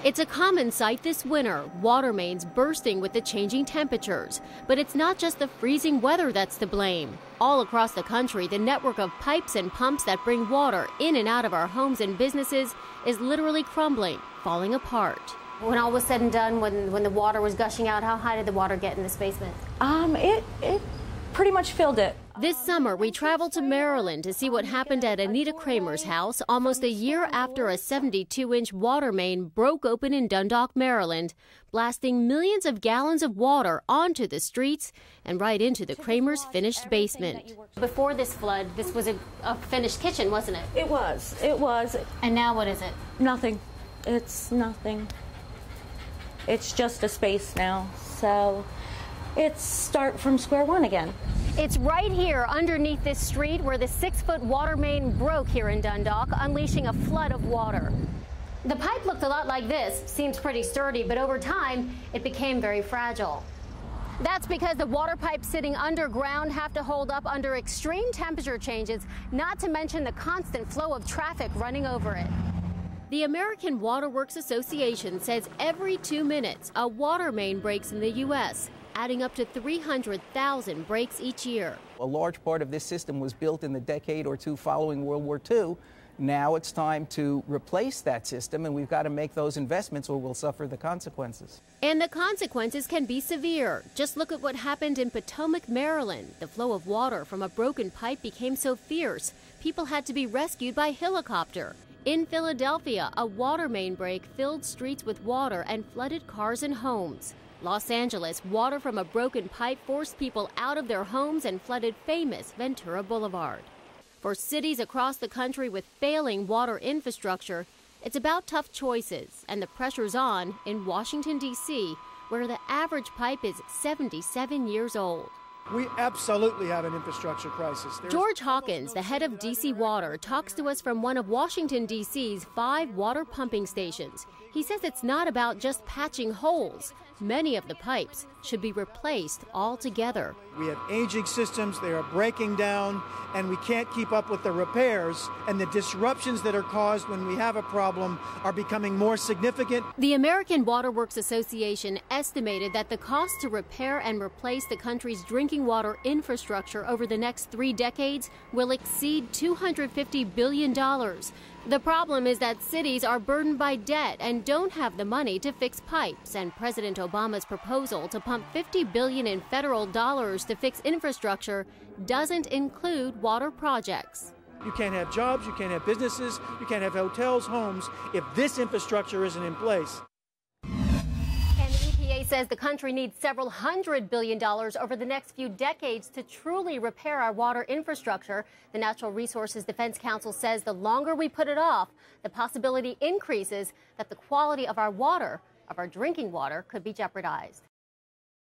It's a common sight this winter, water mains bursting with the changing temperatures. But it's not just the freezing weather that's to blame. All across the country, the network of pipes and pumps that bring water in and out of our homes and businesses is literally crumbling, falling apart. When all was said and done, when the water was gushing out, how high did the water get in this basement? It pretty much filled it. This summer, we traveled to Maryland to see what happened at Anita Kramer's house almost a year after a 72-inch water main broke open in Dundalk, Maryland, blasting millions of gallons of water onto the streets and right into the Kramer's finished basement. Before this flood, this was a finished kitchen, wasn't it? It was. And now what is it? Nothing. It's nothing. It's just a space now. So it's start from square one again. It's right here underneath this street where the 6-foot water main broke here in Dundalk, unleashing a flood of water. The pipe looked a lot like this, seems pretty sturdy, but over time it became very fragile. That's because the water pipes sitting underground have to hold up under extreme temperature changes, not to mention the constant flow of traffic running over it. The American Water Works Association says every 2 minutes a water main breaks in the U.S., adding up to 300,000 breaks each year. A large part of this system was built in the decade or two following World War II. Now it's time to replace that system, and we've got to make those investments or we'll suffer the consequences. And the consequences can be severe. Just look at what happened in Potomac, Maryland. The flow of water from a broken pipe became so fierce, people had to be rescued by helicopter. In Philadelphia, a water main break filled streets with water and flooded cars and homes. Los Angeles, water from a broken pipe forced people out of their homes and flooded famous Ventura Boulevard. For cities across the country with failing water infrastructure, it's about tough choices, and the pressure's on in Washington, D.C., where the average pipe is 77 years old. We absolutely have an infrastructure crisis. George Hawkins, the head of D.C. Water, talks to us from one of Washington, D.C.'s 5 water pumping stations. He says it's not about just patching holes. Many of the pipes should be replaced altogether. We have aging systems, they are breaking down, and we can't keep up with the repairs, and the disruptions that are caused when we have a problem are becoming more significant. The American Water Works Association estimated that the cost to repair and replace the country's drinking water infrastructure over the next 3 decades will exceed $250 billion. The problem is that cities are burdened by debt and don't have the money to fix pipes, and President Obama's proposal to pump $50 billion in federal dollars to fix infrastructure doesn't include water projects. You can't have jobs, you can't have businesses, you can't have hotels, homes, if this infrastructure isn't in place. And the EPA says the country needs several $100 billion over the next few decades to truly repair our water infrastructure. The Natural Resources Defense Council says the longer we put it off, the possibility increases that the quality of our water, of our drinking water, could be jeopardized.